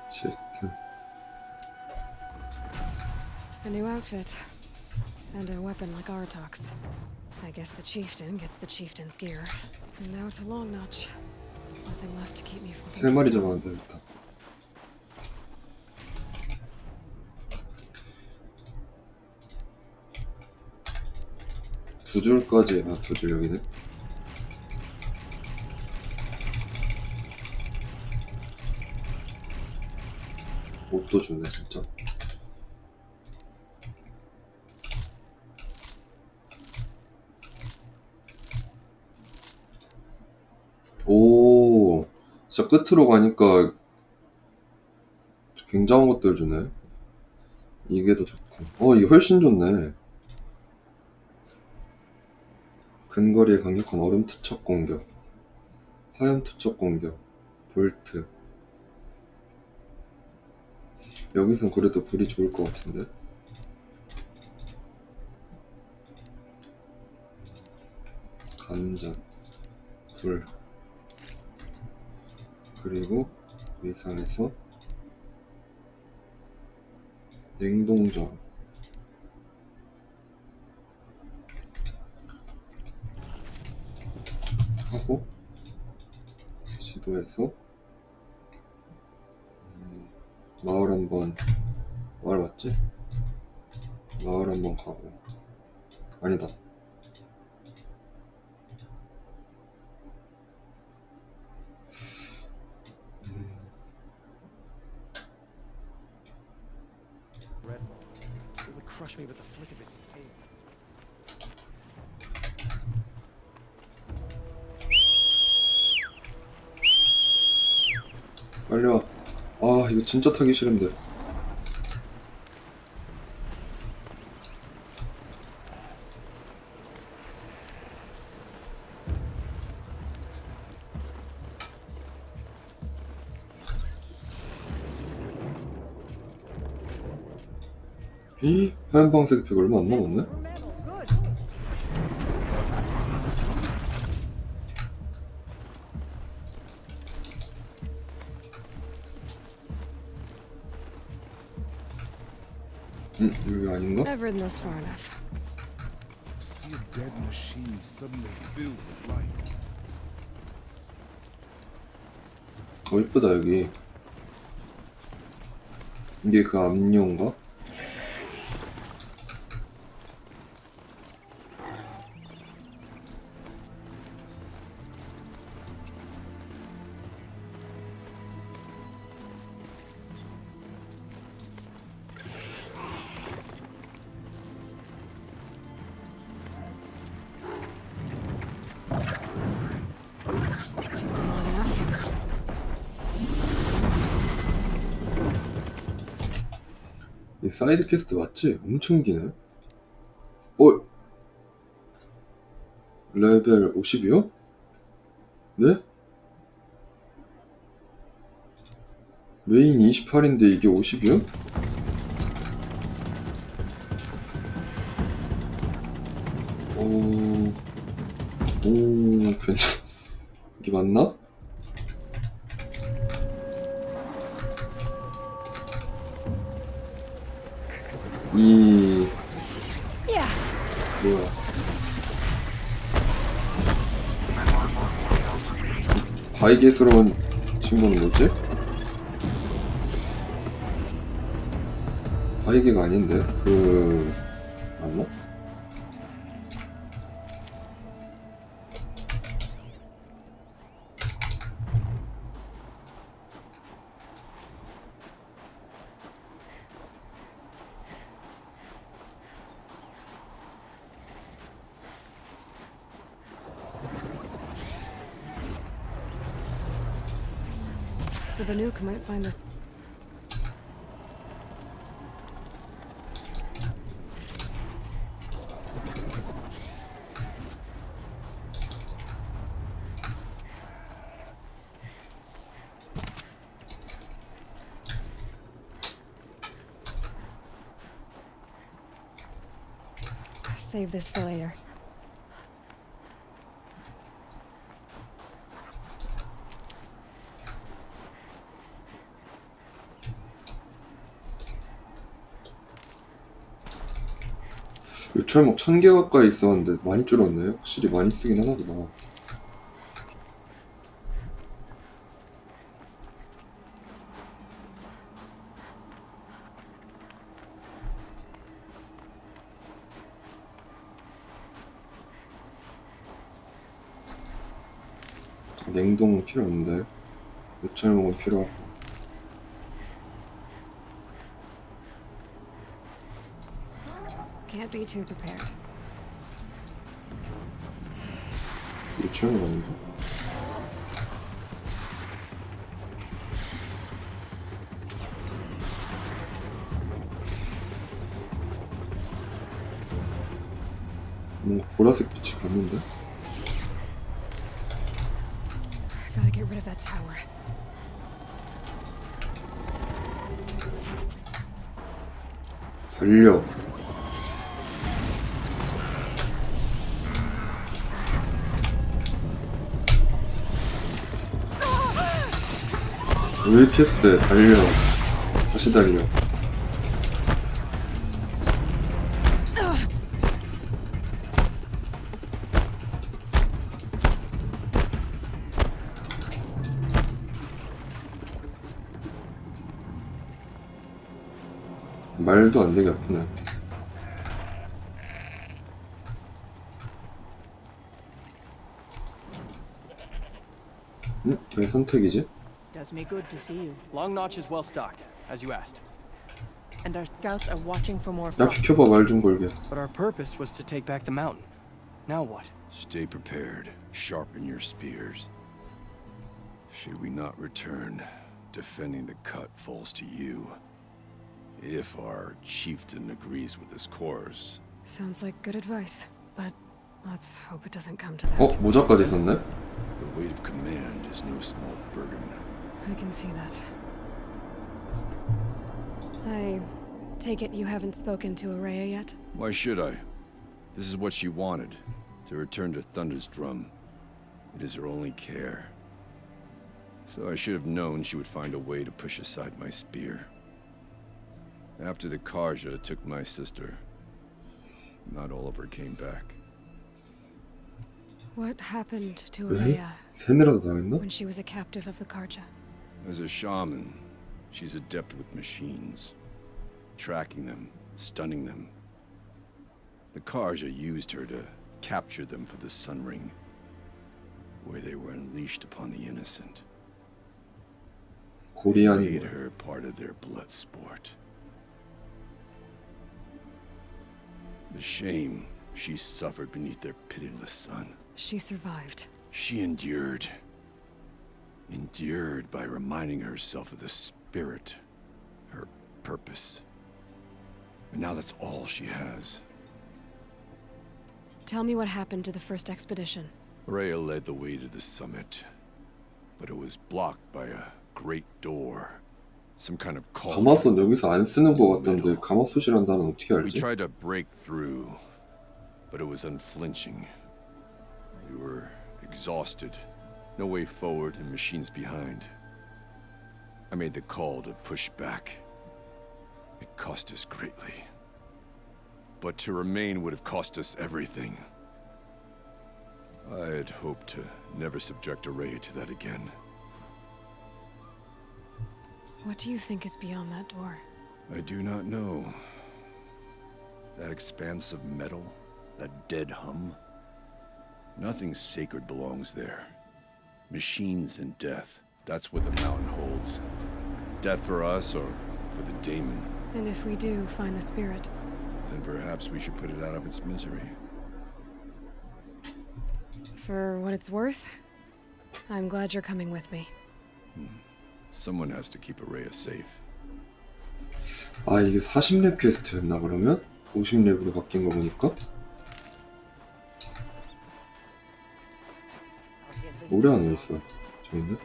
치프튼. A new outfit. And a weapon like Artok's. I guess the chieftain gets the chieftain's gear. And now to Long Notch. Nothing left to keep me from. 세 마리 잡아야 되겠다. 두 줄까지 두 줄 여기네. 옷도 주네 진짜. 오, 진짜 끝으로 가니까 굉장한 것들 주네. 이게 더 좋고. 이게 훨씬 좋네. 근거리에 강력한 얼음 투척 공격, 화염 투척 공격, 볼트. 여기선 그래도 불이 좋을 것 같은데. 간장, 불. 그리고 위상에서 냉동전. 하고 지도에서 마을 한번 마을 맞지? 마을 한번 가고 아니다. It would crush me with the flick of its tail. 빨리 와. 아, 이거 진짜 타기 싫은데. 이 하얀 방색 팩 얼마 안 남았네? 여기 아닌가? I've ridden this far enough. See a dead machine suddenly filled with life. 이쁘다 여기. 이게 그 압류인가? 이 사이드 퀘스트 맞지? 엄청 기네. 레벨 50이요? 네? 메인 28인데 이게 50이요? 괜찮. 이게 맞나? 뭐야? 바이게스러운 친구는 뭐지? 바이게가 아닌데? 맞나? The Banuk might find the... Save this for later. 요철목 1000개 가까이 있었는데 많이 줄었네. 확실히 많이 쓰긴 하나보다. 냉동은 필요 없는데 요철목은 필요하고. Can't be too prepared. 요철목 아닌가? 뭔가 보라색 빛이 갔는데? Gotta get rid of that tower. 달려. 왜 이렇게 세? 달려. 다시 달려. 말도 안 되게 아프네. 왜 선택이지? Does me good to see you. Long Notch is well stocked, as you asked. And our scouts are watching for more 야 frost. 비켜봐 말 좀 걸게. But our purpose was to take back the mountain. Now what? Stay prepared. Sharpen your spears. Should we not return, defending the cut falls to you. If our chieftain agrees with this course. Sounds like good advice, but let's hope it doesn't come to that. 모자까지 썼네? The weight of command is no small burden. I can see that. I take it you haven't spoken to Araya yet? Why should I? This is what she wanted, to return to Thunder's Drum. It is her only care. So I should have known she would find a way to push aside my spear. After the Karja took my sister, not all of her came back. What happened to 왜? Araya 세뇌라도 당했나? when she was a captive of the Karja? As a shaman, she's adept with machines. Tracking them, stunning them. The Karja used her to capture them for the Sun Ring, where they were unleashed upon the innocent. 고리안이 Made her part of their blood sport. The shame she suffered beneath their pitiless sun. She survived. She endured. Endured by reminding herself of the spirit, her purpose. And now that's all she has. Tell me what happened to the first expedition. Rhea led the way to the summit, but it was blocked by a great door. Some kind of cauldron. 가마솥 여기서 안 쓰는 거 같던데 가마솥이란 단어 어떻게 We 알지? tried to break through, but it was unflinching. We were exhausted, no way forward and machines behind. I made the call to push back. It cost us greatly. But to remain would have cost us everything. I had hoped to never subject Araya to that again. What do you think is beyond that door? I do not know. That expanse of metal, that dead hum. Nothing sacred belongs there. Machines and death, that's what the mountain holds. Death for us or for the daemon. And if we do find the spirit, Then perhaps we should put it out of its misery. for what it's worth, I'm glad you're coming with me. Someone has to keep Araya safe. 아 이게 40렙 퀘스트였나 그러면? 50렙으로 바뀐 거 보니까? 오래 안 했어 저희는?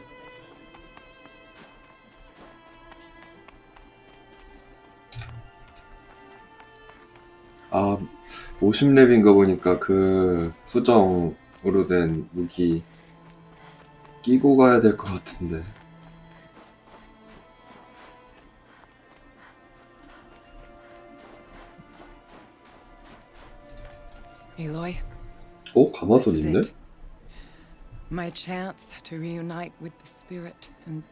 아 50렙인 거 보니까 그 수정으로 된 무기 끼고 가야 될 것 같은데. Aloy, 가마솥 this is 있네? it. My chance to reunite with the spirit and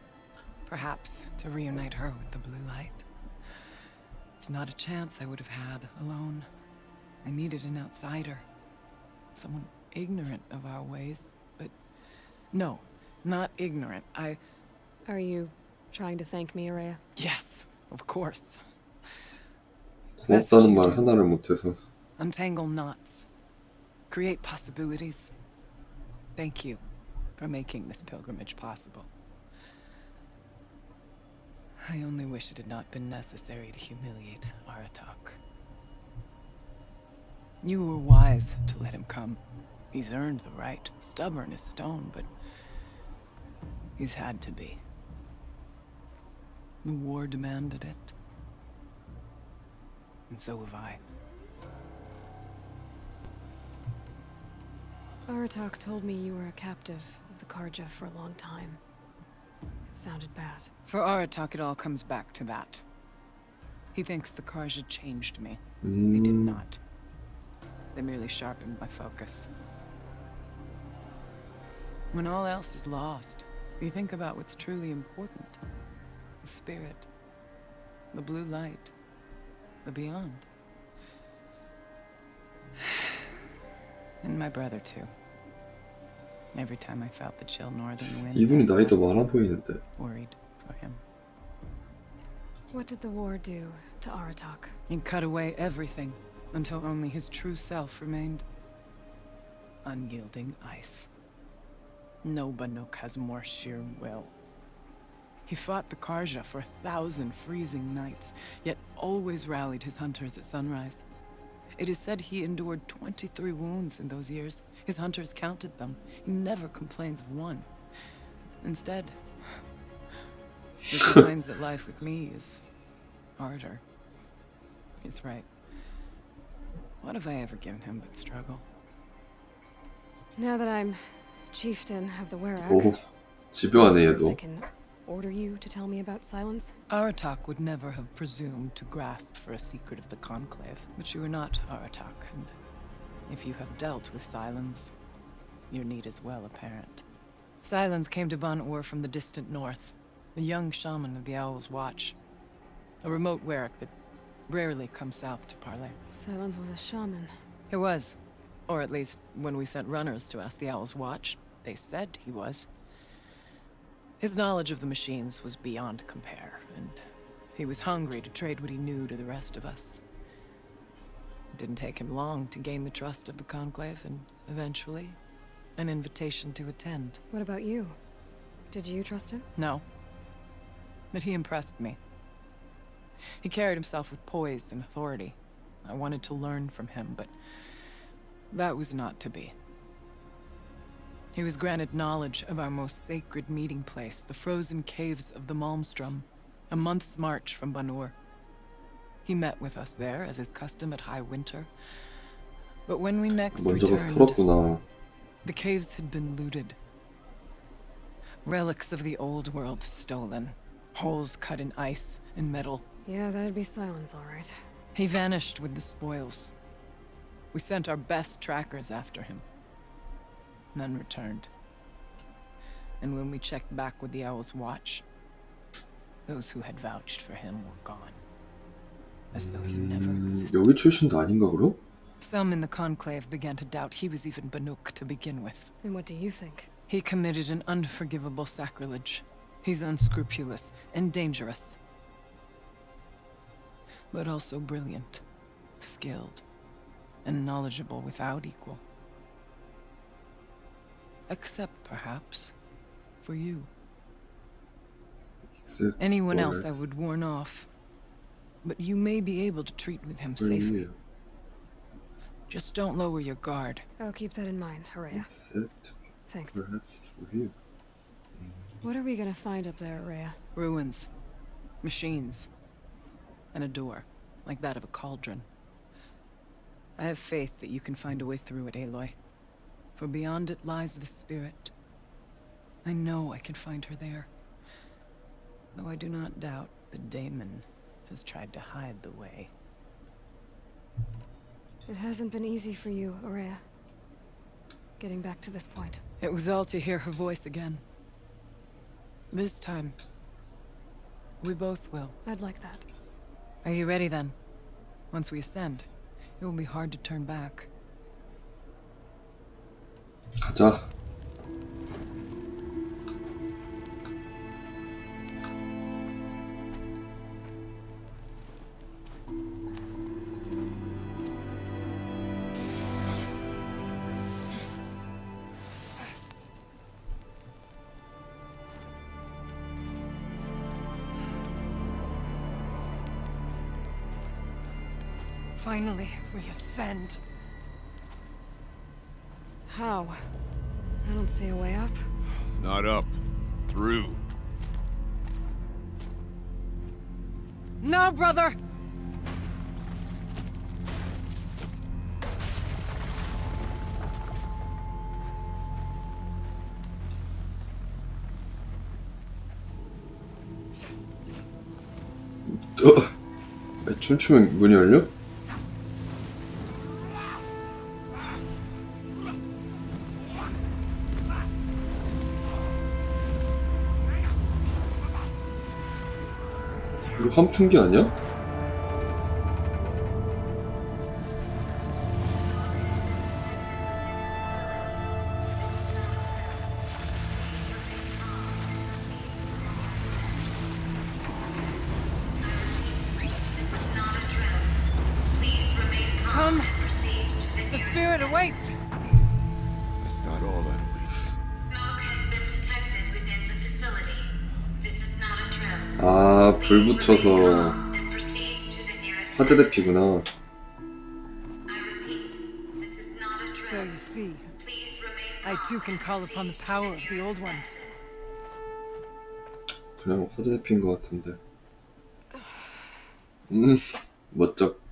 perhaps to reunite her with the blue light. It's not a chance I would have had alone. I needed an outsider. Someone ignorant of our ways, but no, not ignorant. Are you trying to thank me, Araya? Yes, of course. 고맙다는 말 하나를 못해서. Untangle knots. Create possibilities. Thank you for making this pilgrimage possible. I only wish it had not been necessary to humiliate Aratak. You were wise to let him come. He's earned the right. Stubborn as stone, but he's had to be. The war demanded it. And so have I. Aratak told me you were a captive of the Karja for a long time. It sounded bad. For Aratak, it all comes back to that. He thinks the Karja changed me. They did not. They merely sharpened my focus. When all else is lost, you think about what's truly important. The spirit, the blue light, the beyond. And my brother, too. Every time I felt the chill northern wind, 이분이 나이도 많아 보이는데. worried for him. What did the war do to Aratak? It cut away everything until only his true self remained. Unyielding ice. No Banuk has more sheer will. He fought the Karja for 1,000 freezing nights, yet always rallied his hunters at sunrise. It is said he endured 23 wounds in those years. His hunters counted them. He never complains of one. Instead, he complains that life with me is harder. He's right. What have I ever given him but struggle? Now that I'm chieftain of the Werak, 오, 집요하네 I 얘도. can order you to tell me about Silence? Aratak would never have presumed to grasp for a secret of the Conclave, but you are not Aratak, and if you have dealt with Silence, your need is well apparent. Silence came to Ban-Ur from the distant north, a young shaman of the Owl's Watch, a remote Werak that rarely comes south to parley. Silence was a shaman. He was, or at least when we sent runners to ask the Owl's Watch, they said he was. His knowledge of the machines was beyond compare, and he was hungry to trade what he knew to the rest of us. It didn't take him long to gain the trust of the Conclave, and eventually, an invitation to attend. What about you? Did you trust him? No. But he impressed me. He carried himself with poise and authority. I wanted to learn from him, but that was not to be. He was granted knowledge of our most sacred meeting place, the frozen caves of the Malmstrom, a month's march from Ban-Ur. He met with us there, as is custom at high winter. But when we next 먼저 가서 returned, 털었구나. the caves had been looted. Relics of the old world stolen. Holes cut in ice and metal. Yeah, that'd be Silence, all right. He vanished with the spoils. We sent our best trackers after him. None returned. And when we checked back with the Owl's Watch, those who had vouched for him were gone. As though he never existed. 여기 출신도 아닌가 그럼? Some in the Conclave began to doubt he was even Banuk to begin with. And what do you think? He committed an unforgivable sacrilege. He's unscrupulous and dangerous. But also brilliant, skilled, and knowledgeable without equal. Except, perhaps, for you. Anyone else I would warn off. But you may be able to treat with him safely. Just don't lower your guard. I'll keep that in mind, Araya. Except Thanks. perhaps for you. What are we gonna find up there, Araya? Ruins. Machines. And a door, like that of a cauldron. I have faith that you can find a way through it, Aloy. For beyond it lies the spirit. I know I can find her there. Though I do not doubt that Daemon has tried to hide the way. It hasn't been easy for you, Araya. Getting back to this point. It was all to hear her voice again. This time, we both will. I'd like that. Are you ready then? Once we ascend, it will be hard to turn back. 가자. Finally, we ascend. How? I don't see a way up. Not up. Through. No, brother! 춤추면 문이 열려? 이거 환풍기 아니야? Come! The spirit awaits! That's not all that awaits. Smoke has been detected within the facility. This is not a 아, 불 붙여서 화재 대피구나. So you see, I too can call upon the power of the old ones. 그냥 화재 대피인 것 같은데. 멋쩍.